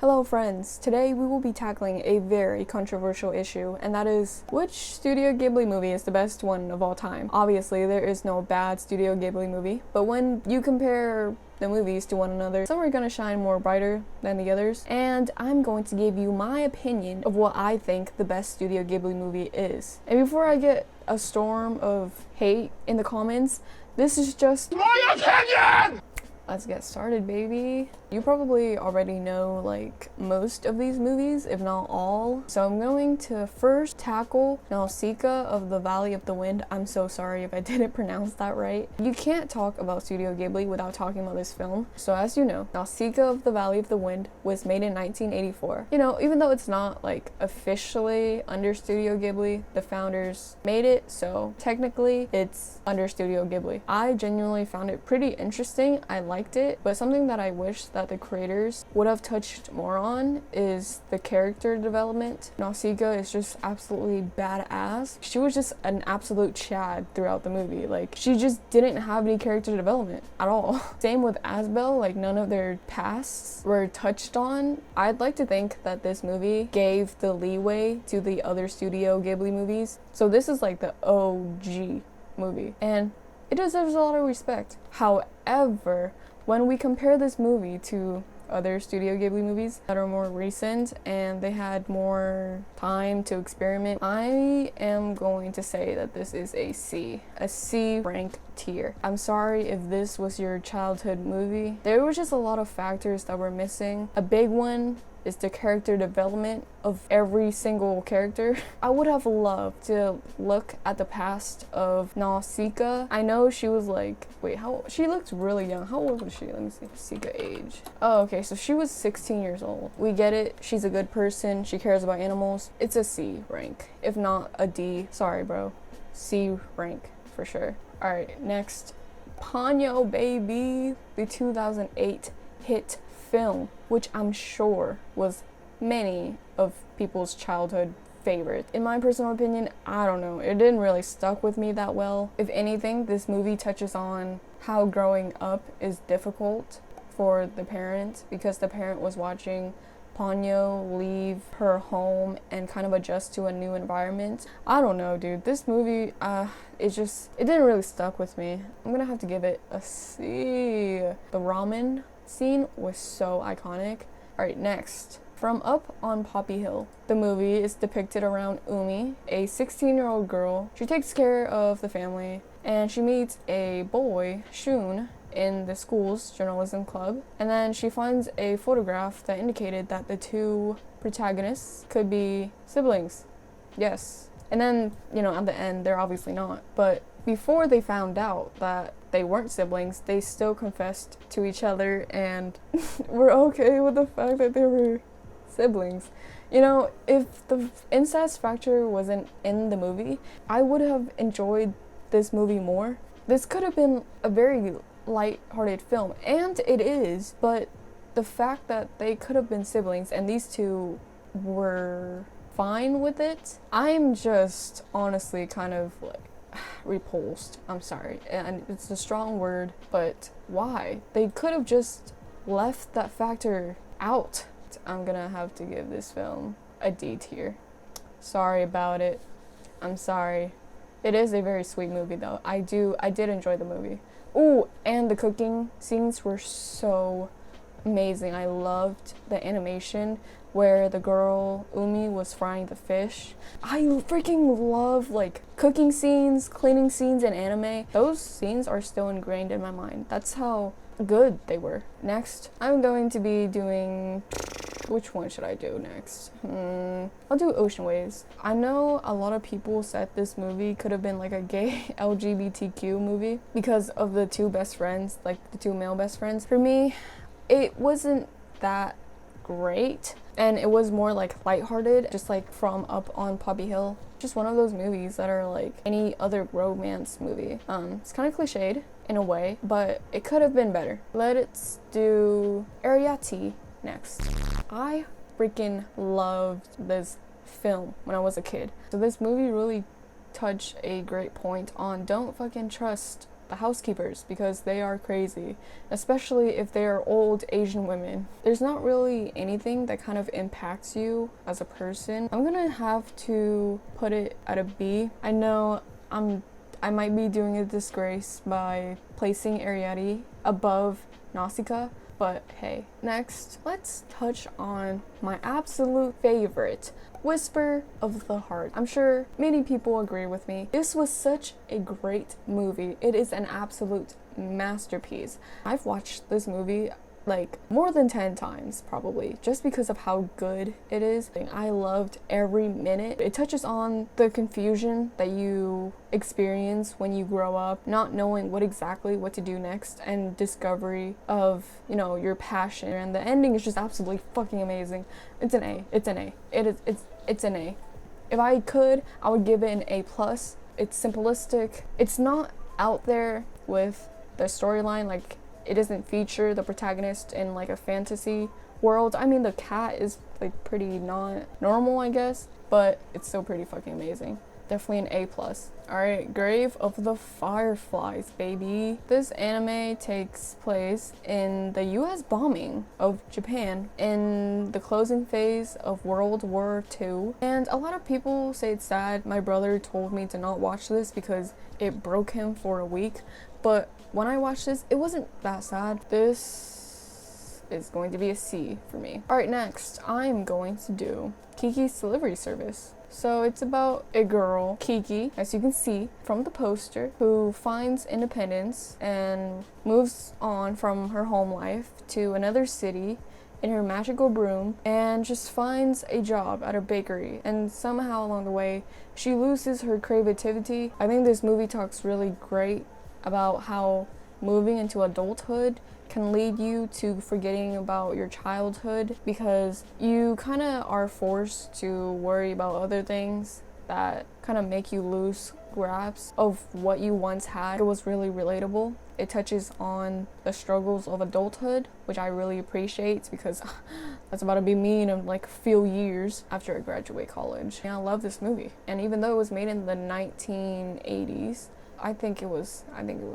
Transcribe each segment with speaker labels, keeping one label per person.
Speaker 1: Hello friends, today we will be tackling a very controversial issue, and that is which Studio Ghibli movie is the best one of all time. Obviously, there is no bad Studio Ghibli movie, but when you compare the movies to one another, some are gonna shine more brighter than the others, and I'm going to give you my opinion of what I think the best Studio Ghibli movie is. And before I get a storm of hate in the comments, this is just my opinion! Let's get started, baby. You probably already know like most of these movies, if not all. So I'm going to first tackle Nausicaa of the Valley of the Wind. I'm so sorry if I didn't pronounce that right. You can't talk about Studio Ghibli without talking about this film. So as you know, Nausicaa of the Valley of the Wind was made in 1984. You know, even though it's not like officially under Studio Ghibli, the founders made it, so technically it's under Studio Ghibli. I genuinely found it pretty interesting. I liked it, but something that I wish that the creators would have touched more on is the character development. Nausicaa is just absolutely badass. She was just an absolute Chad throughout the movie. Like, she just didn't have any character development at all. Same with Asbel, like none of their pasts were touched on. I'd like to think that this movie gave the leeway to the other Studio Ghibli movies. So this is like the OG movie, and it deserves a lot of respect. However, when we compare this movie to other Studio Ghibli movies that are more recent and they had more time to experiment, I am going to say that this is a C rank tier. I'm sorry if this was your childhood movie. There was just a lot of factors that were missing. A big one is the character development of every single character. I would have loved to look at the past of Nausicaa. I know she was like, wait, she looked really young. How old was she? Let me see, Nausicaa age. Oh, okay, so she was 16 years old. We get it, she's a good person, she cares about animals. It's a C rank, if not a D. Sorry, bro. C rank, for sure. All right, next, Ponyo Baby, the 2008 hit film, which I'm sure was many of people's childhood favorite. In my personal opinion, I don't know, it didn't really stuck with me that well. If anything, this movie touches on how growing up is difficult for the parent, because the parent was watching Ponyo leave her home and kind of adjust to a new environment. I don't know, dude. This movie, it didn't really stuck with me. I'm gonna have to give it a C. The ramen scene was so iconic. Alright, next. From Up on Poppy Hill. The movie is depicted around Umi, a 16-year-old girl. She takes care of the family, and she meets a boy, Shun, in the school's journalism club. And then she finds a photograph that indicated that the two protagonists could be siblings. Yes. And then, you know, at the end, they're obviously not. But before they found out that they weren't siblings, they still confessed to each other and were okay with the fact that they were siblings. You know, if the incest factor wasn't in the movie, I would have enjoyed this movie more. This could have been a very light-hearted film, and it is, but the fact that they could have been siblings and these two were fine with it, I'm just honestly kind of like repulsed. I'm sorry, and it's a strong word, but why? They could have just left that factor out. I'm gonna have to give this film a D tier. Sorry about it. I'm sorry. It is a very sweet movie though. I did enjoy the movie. Ooh, and the cooking scenes were so amazing. I loved the animation where the girl Umi was frying the fish. I freaking love like cooking scenes, cleaning scenes in anime. Those scenes are still ingrained in my mind. That's how good they were. Next, I'm going to be doing, which one should I do next? I'll do Ocean Waves. I know a lot of people said this movie could have been like a gay LGBTQ movie because of the two best friends, like the two male best friends. For me, it wasn't that great, and it was more like lighthearted, just like From Up on Poppy Hill. Just one of those movies that are like any other romance movie. It's kind of cliched in a way, but it could have been better. Let's do Ariati next. I freaking loved this film when I was a kid. So this movie really touched a great point on don't fucking trust the housekeepers, because they are crazy, especially if they are old Asian women. There's not really anything that kind of impacts you as a person. I'm gonna have to put it at a B. I know I might be doing a disgrace by placing Ariadne above Nausicaa, but hey. Next, let's touch on my absolute favorite, Whisper of the Heart. I'm sure many people agree with me. This was such a great movie. It is an absolute masterpiece. I've watched this movie like more than 10 times probably, just because of how good it is. I loved every minute. It touches on the confusion that you experience when you grow up, not knowing what to do next, and discovery of, you know, your passion. And the ending is just absolutely fucking amazing. It's an A. It's an A. It's an A. If I could, I would give it an A+. It's simplistic. It's not out there with the storyline, like it doesn't feature the protagonist in like a fantasy world. I mean, the cat is like pretty not normal, I guess, but it's still pretty fucking amazing. Definitely an A+. Alright, Grave of the Fireflies, baby. This anime takes place in the US bombing of Japan in the closing phase of World War II. And a lot of people say it's sad. My brother told me to not watch this because it broke him for a week. But when I watched this, it wasn't that sad. This is going to be a C for me. Alright, next, I'm going to do Kikis Delivery Service. So it's about a girl, Kiki, as you can see from the poster, who finds independence and moves on from her home life to another city in her magical broom and just finds a job at a bakery. And somehow along the way, she loses her creativity. I think this movie talks really great about how moving into adulthood can lead you to forgetting about your childhood, because you kind of are forced to worry about other things that kind of make you lose grasp of what you once had. It was really relatable. It touches on the struggles of adulthood, which I really appreciate, because that's about to be me in like a few years after I graduate college. And I love this movie. And even though it was made in the 1980s, I think it was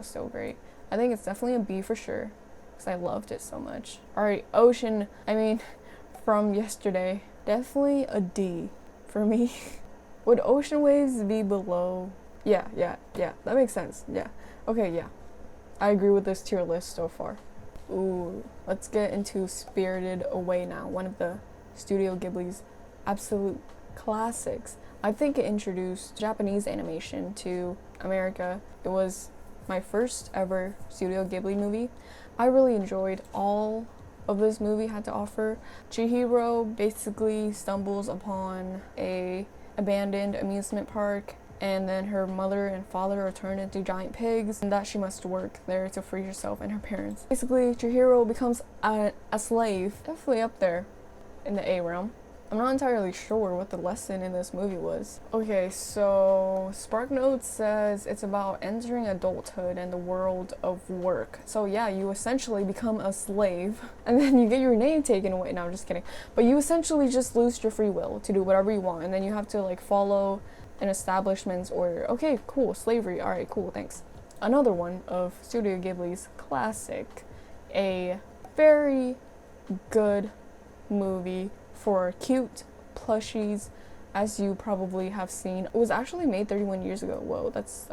Speaker 1: so great. I think it's definitely a B for sure, because I loved it so much. Alright, Ocean, from yesterday, definitely a D for me. Would Ocean Waves be below? Yeah, that makes sense. Yeah. Okay, yeah. I agree with this tier list so far. Ooh, let's get into Spirited Away now, one of the Studio Ghibli's absolute classics. I think it introduced Japanese animation to America. It was my first ever Studio Ghibli movie. I really enjoyed all of this movie had to offer. Chihiro basically stumbles upon a abandoned amusement park, and then her mother and father are turned into giant pigs, and that she must work there to free herself and her parents. Basically, Chihiro becomes a slave. Definitely up there in the A realm. I'm not entirely sure what the lesson in this movie was. Okay, so SparkNotes says it's about entering adulthood and the world of work. So yeah, you essentially become a slave and then you get your name taken away. No, I'm just kidding. But you essentially just lose your free will to do whatever you want, and then you have to like follow an establishment's order. Okay, cool, slavery. All right, cool, thanks. Another one of Studio Ghibli's classic, a very good movie for cute plushies, as you probably have seen. It was actually made 31 years ago. Whoa, that's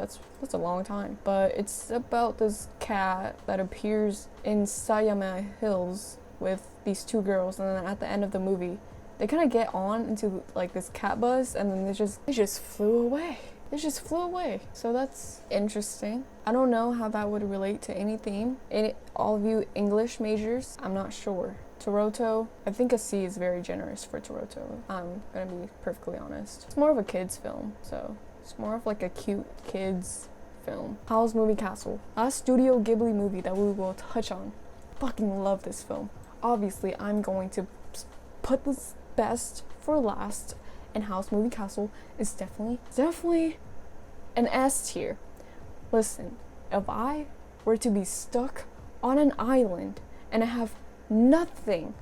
Speaker 1: a long time. But it's about this cat that appears in Sayama Hills with these two girls, and then at the end of the movie, they kind of get on into like this cat bus, and then they just flew away. It just flew away. So that's interesting. I don't know how that would relate to any theme. All of you English majors, I'm not sure. Toronto, I think a C is very generous for Toronto. I'm gonna be perfectly honest. It's more of a kids film, so it's more of like a cute kids film. Howl's Moving Castle, a Studio Ghibli movie that we will touch on. Fucking love this film. Obviously, I'm going to put this best for last, and Howl's Moving Castle is definitely an S tier. Listen, if I were to be stuck on an island and I have nothing,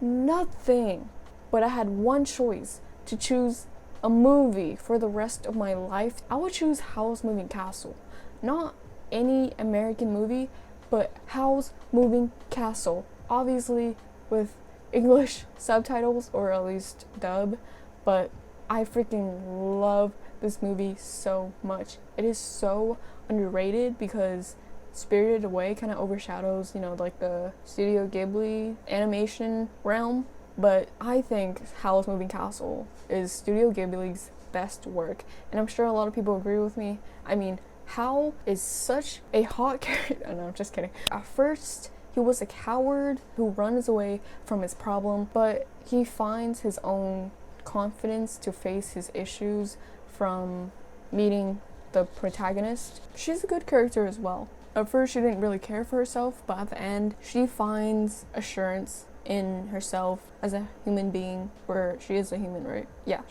Speaker 1: but I had one choice to choose a movie for the rest of my life, I would choose Howl's Moving Castle. Not any American movie but Howl's Moving Castle. Obviously with English subtitles, or at least dub, but I freaking love this movie so much. It is so underrated because Spirited Away kind of overshadows, like the Studio Ghibli animation realm, but I think Howl's Moving Castle is Studio Ghibli's best work, and I'm sure a lot of people agree with me. I mean, Howl is such a hot character. No, I'm just kidding. At first, he was a coward who runs away from his problem, but he finds his own confidence to face his issues from meeting the protagonist. She's a good character as well. At first, she didn't really care for herself, but at the end, she finds assurance in herself as a human being, where she is a human, right? Yeah,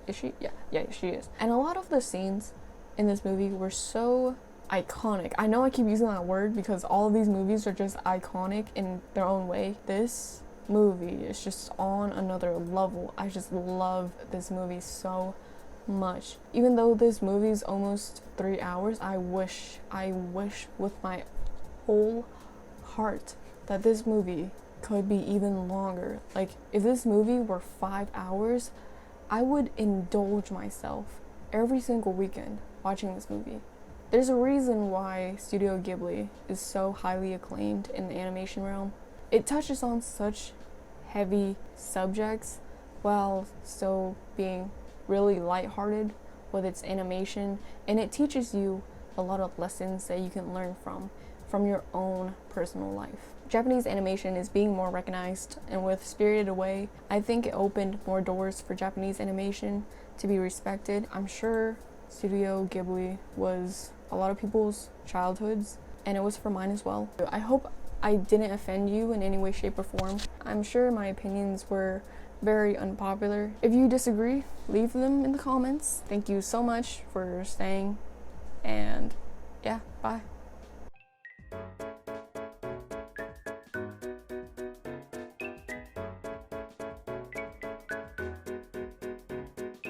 Speaker 1: is she? Yeah, she is. And a lot of the scenes in this movie were so iconic. I know I keep using that word because all of these movies are just iconic in their own way. This movie is just on another level. I just love this movie so much. Even though this movie's almost 3 hours, I wish with my whole heart that this movie could be even longer. Like, if this movie were 5 hours, I would indulge myself every single weekend watching this movie. There's a reason why Studio Ghibli is so highly acclaimed in the animation realm. It touches on such heavy subjects while still being really lighthearted with its animation, and it teaches you a lot of lessons that you can learn from your own personal life. Japanese animation is being more recognized, and with Spirited Away, I think it opened more doors for Japanese animation to be respected. I'm sure Studio Ghibli was a lot of people's childhoods, and it was for mine as well. I hope I didn't offend you in any way, shape, or form. I'm sure my opinions were very unpopular. If you disagree, leave them in the comments. Thank you so much for staying, and yeah, bye.